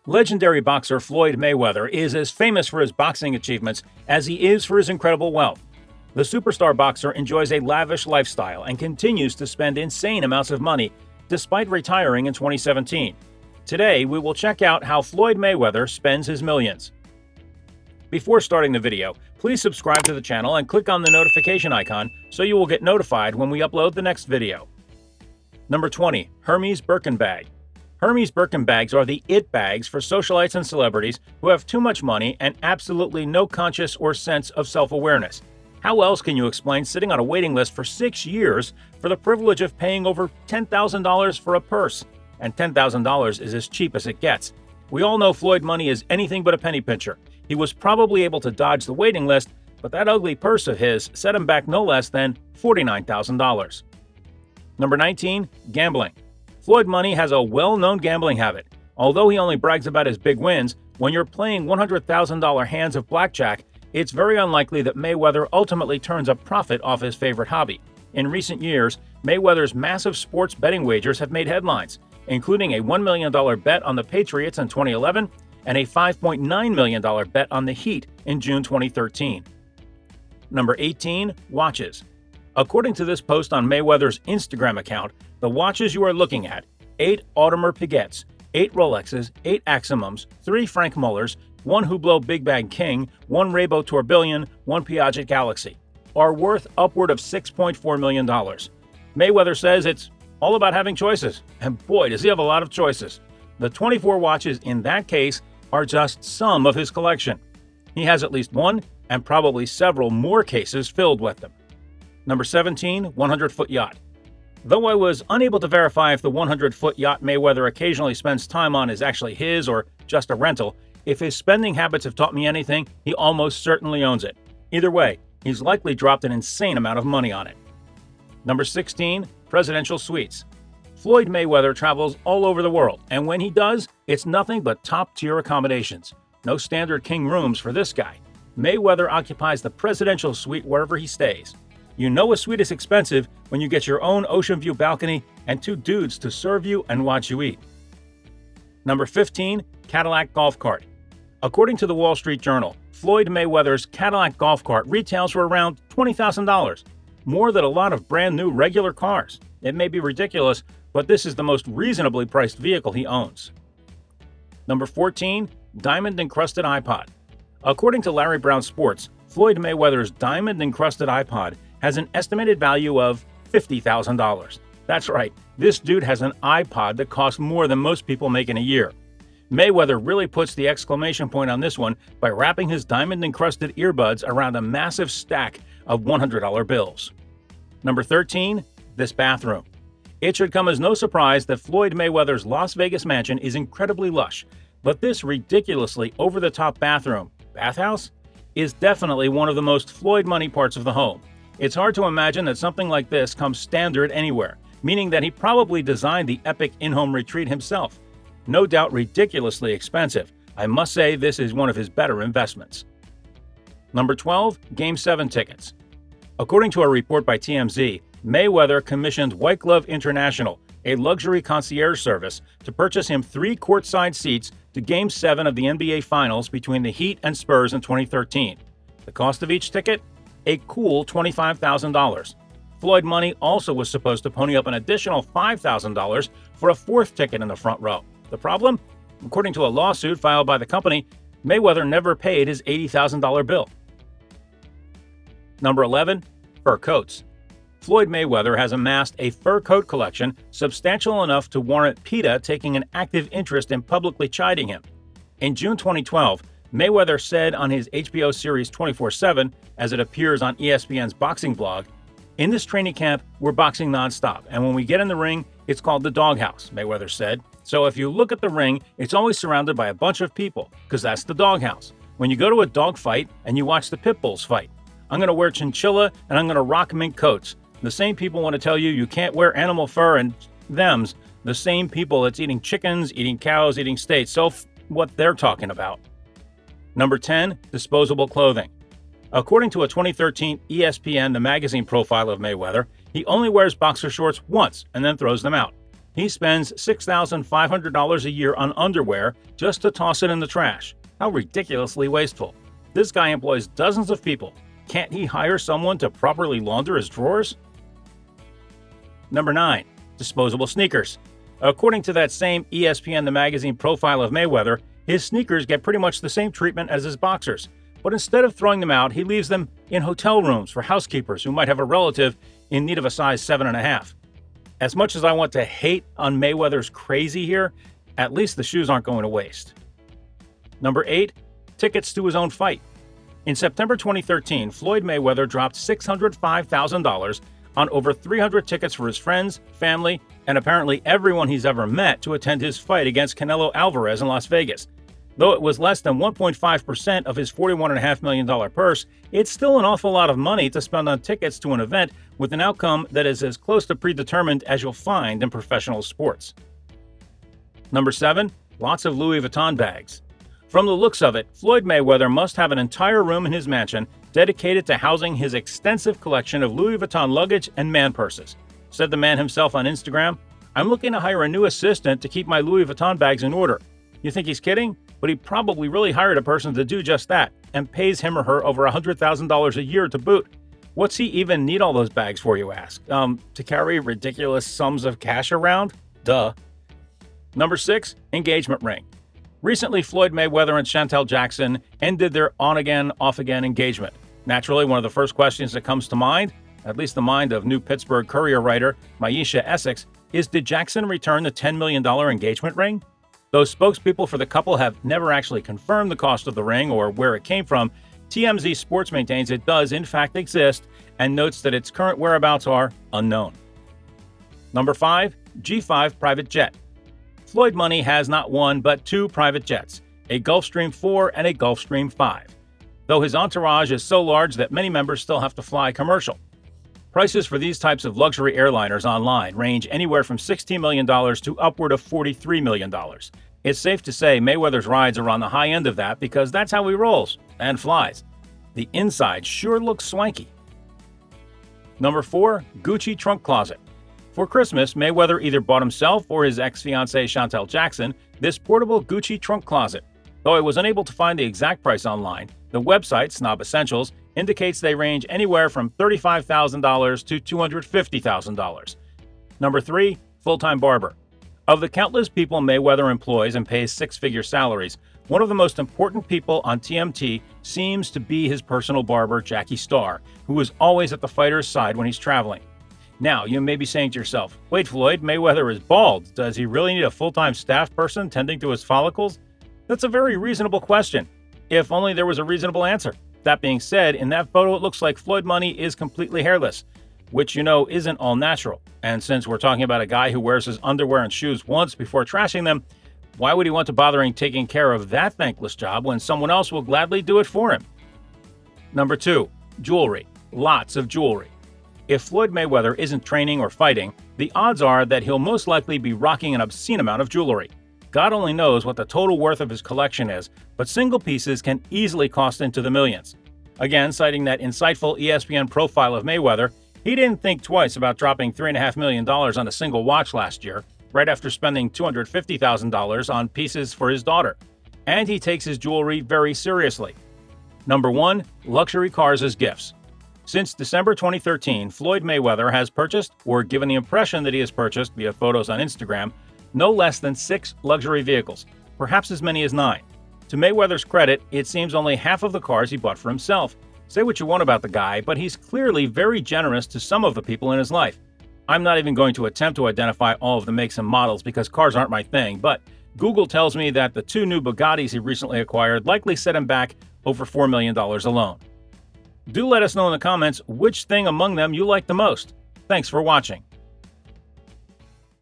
Legendary boxer Floyd Mayweather is as famous for his boxing achievements as he is for his incredible wealth. The superstar boxer enjoys a lavish lifestyle and continues to spend insane amounts of money despite retiring in 2017. Today, we will check out how Floyd Mayweather spends his millions. Before starting the video, please subscribe to the channel and click on the notification icon so you will get notified when we upload the next video. Number 20. Hermes Birkin bag. Hermes Birkin bags are the it bags for socialites and celebrities who have too much money and absolutely no conscious or sense of self-awareness. How else can you explain sitting on a waiting list for 6 years for the privilege of paying over $10,000 for a purse? And $10,000 is as cheap as it gets. We all know Floyd Money is anything but a penny pincher. He was probably able to dodge the waiting list, but that ugly purse of his set him back no less than $49,000. Number 19. Gambling. Floyd Money has a well-known gambling habit. Although he only brags about his big wins, when you're playing $100,000 hands of blackjack, it's very unlikely that Mayweather ultimately turns a profit off his favorite hobby. In recent years, Mayweather's massive sports betting wagers have made headlines, including a $1 million bet on the Patriots in 2011 and a $5.9 million bet on the Heat in June 2013. Number 18. Watches. According to this post on Mayweather's Instagram account, the watches you are looking at, 8 Audemars Piguets, 8 Rolexes, 8 Aximums, 3 Frank Mullers, 1 Hublot Big Bag King, 1 Raybo Tourbillon, 1 Piaget Galaxy, are worth upward of $6.4 million. Mayweather says it's all about having choices, and boy does he have a lot of choices. The 24 watches in that case are just some of his collection. He has at least one and probably several more cases filled with them. Number 17. 100-foot yacht. Though I was unable to verify if the 100-foot yacht Mayweather occasionally spends time on is actually his or just a rental, if his spending habits have taught me anything, he almost certainly owns it. Either way, he's likely dropped an insane amount of money on it. Number 16. Presidential suites. Floyd Mayweather travels all over the world, and when he does, it's nothing but top-tier accommodations. No standard king rooms for this guy. Mayweather occupies the presidential suite wherever he stays. You know a suite is expensive when you get your own ocean view balcony and 2 dudes to serve you and watch you eat. Number 15. Cadillac golf cart. According to the Wall Street Journal, Floyd Mayweather's Cadillac golf cart retails for around $20,000, more than a lot of brand new regular cars. It may be ridiculous, but this is the most reasonably priced vehicle he owns. Number 14. Diamond-encrusted iPod. According to Larry Brown Sports, Floyd Mayweather's diamond-encrusted iPod has an estimated value of $50,000. That's right, this dude has an iPod that costs more than most people make in a year. Mayweather really puts the exclamation point on this one by wrapping his diamond-encrusted earbuds around a massive stack of $100 bills. Number 13. This bathroom. It should come as no surprise that Floyd Mayweather's Las Vegas mansion is incredibly lush, but this ridiculously over-the-top bathhouse, is definitely one of the most Floyd Money parts of the home. It's hard to imagine that something like this comes standard anywhere, meaning that he probably designed the epic in-home retreat himself. No doubt ridiculously expensive. I must say this is one of his better investments. Number 12. Game 7 tickets. According to a report by TMZ, Mayweather commissioned White Glove International, a luxury concierge service, to purchase him 3 courtside seats to Game 7 of the NBA Finals between the Heat and Spurs in 2013. The cost of each ticket? A cool $25,000. Floyd Money also was supposed to pony up an additional $5,000 for a 4th ticket in the front row. The problem? According to a lawsuit filed by the company, Mayweather never paid his $80,000 bill. Number 11. Fur coats. Floyd Mayweather has amassed a fur coat collection substantial enough to warrant PETA taking an active interest in publicly chiding him. In June 2012, Mayweather said on his HBO series 24/7, as it appears on ESPN's boxing blog, "In this training camp, we're boxing nonstop, and when we get in the ring, it's called the doghouse," Mayweather said. "So if you look at the ring, it's always surrounded by a bunch of people, because that's the doghouse. When you go to a dog fight and you watch the pit bulls fight, I'm going to wear chinchilla and I'm going to rock mink coats. The same people want to tell you you can't wear animal fur, and them's the same people that's eating chickens, eating cows, eating steaks, so what they're talking about." Number 10. Disposable clothing. According to a 2013 ESPN The Magazine profile of Mayweather, he only wears boxer shorts once and then throws them out. He spends $6,500 a year on underwear just to toss it in the trash. How ridiculously wasteful. This guy employs dozens of people. Can't he hire someone to properly launder his drawers? Number 9. Disposable sneakers. According to that same ESPN The Magazine profile of Mayweather, his sneakers get pretty much the same treatment as his boxers. But instead of throwing them out, he leaves them in hotel rooms for housekeepers who might have a relative in need of a size 7.5. As much as I want to hate on Mayweather's crazy here, at least the shoes aren't going to waste. Number 8. Tickets to his own fight. In September 2013, Floyd Mayweather dropped $605,000 on over 300 tickets for his friends, family, and apparently everyone he's ever met to attend his fight against Canelo Alvarez in Las Vegas. Though it was less than 1.5% of his $41.5 million purse, it's still an awful lot of money to spend on tickets to an event with an outcome that is as close to predetermined as you'll find in professional sports. Number 7. Lots of Louis Vuitton bags. From the looks of it, Floyd Mayweather must have an entire room in his mansion dedicated to housing his extensive collection of Louis Vuitton luggage and man purses. Said the man himself on Instagram, "I'm looking to hire a new assistant to keep my Louis Vuitton bags in order." You think he's kidding? But he probably really hired a person to do just that and pays him or her over $100,000 a year to boot. What's he even need all those bags for, you ask? To carry ridiculous sums of cash around? Duh. Number 6. Engagement ring. Recently, Floyd Mayweather and Chantel Jackson ended their on-again, off-again engagement. Naturally, one of the first questions that comes to mind, at least the mind of New Pittsburgh Courier writer Maisha Essex, is did Jackson return the $10 million engagement ring? Though spokespeople for the couple have never actually confirmed the cost of the ring or where it came from, TMZ Sports maintains it does in fact exist and notes that its current whereabouts are unknown. Number 5. G5 private jet. Floyd Money has not one but 2 private jets, a Gulfstream 4 and a Gulfstream 5, though his entourage is so large that many members still have to fly commercial. Prices for these types of luxury airliners online range anywhere from $16 million to upward of $43 million. It's safe to say Mayweather's rides are on the high end of that because that's how he rolls and flies. The inside sure looks swanky. Number 4. Gucci trunk closet. For Christmas, Mayweather either bought himself or his ex-fiancée Chantel Jackson this portable Gucci trunk closet. Though I was unable to find the exact price online, the website, Snob Essentials, indicates they range anywhere from $35,000 to $250,000. Number 3. Full-time barber. Of the countless people Mayweather employs and pays six-figure salaries, one of the most important people on TMT seems to be his personal barber, Jackie Starr, who is always at the fighter's side when he's traveling. Now, you may be saying to yourself, wait, Floyd, Mayweather is bald. Does he really need a full-time staff person tending to his follicles? That's a very reasonable question, if only there was a reasonable answer. That being said, in that photo it looks like Floyd Money is completely hairless, which you know isn't all natural. And since we're talking about a guy who wears his underwear and shoes once before trashing them, why would he want to bothering taking care of that thankless job when someone else will gladly do it for him? Number 2. Jewelry. Lots of jewelry. If Floyd Mayweather isn't training or fighting, the odds are that he'll most likely be rocking an obscene amount of jewelry. God only knows what the total worth of his collection is, but single pieces can easily cost into the millions. Again, citing that insightful ESPN profile of Mayweather, he didn't think twice about dropping $3.5 million on a single watch last year, right after spending $250,000 on pieces for his daughter. And he takes his jewelry very seriously. Number 1. Luxury cars as gifts. Since December 2013, Floyd Mayweather has purchased, or given the impression that he has purchased via photos on Instagram, no less than 6 luxury vehicles, perhaps as many as 9. To Mayweather's credit, it seems only half of the cars he bought for himself. Say what you want about the guy, but he's clearly very generous to some of the people in his life. I'm not even going to attempt to identify all of the makes and models because cars aren't my thing, but Google tells me that the 2 new Bugattis he recently acquired likely set him back over $4 million alone. Do let us know in the comments which thing among them you like the most. Thanks for watching.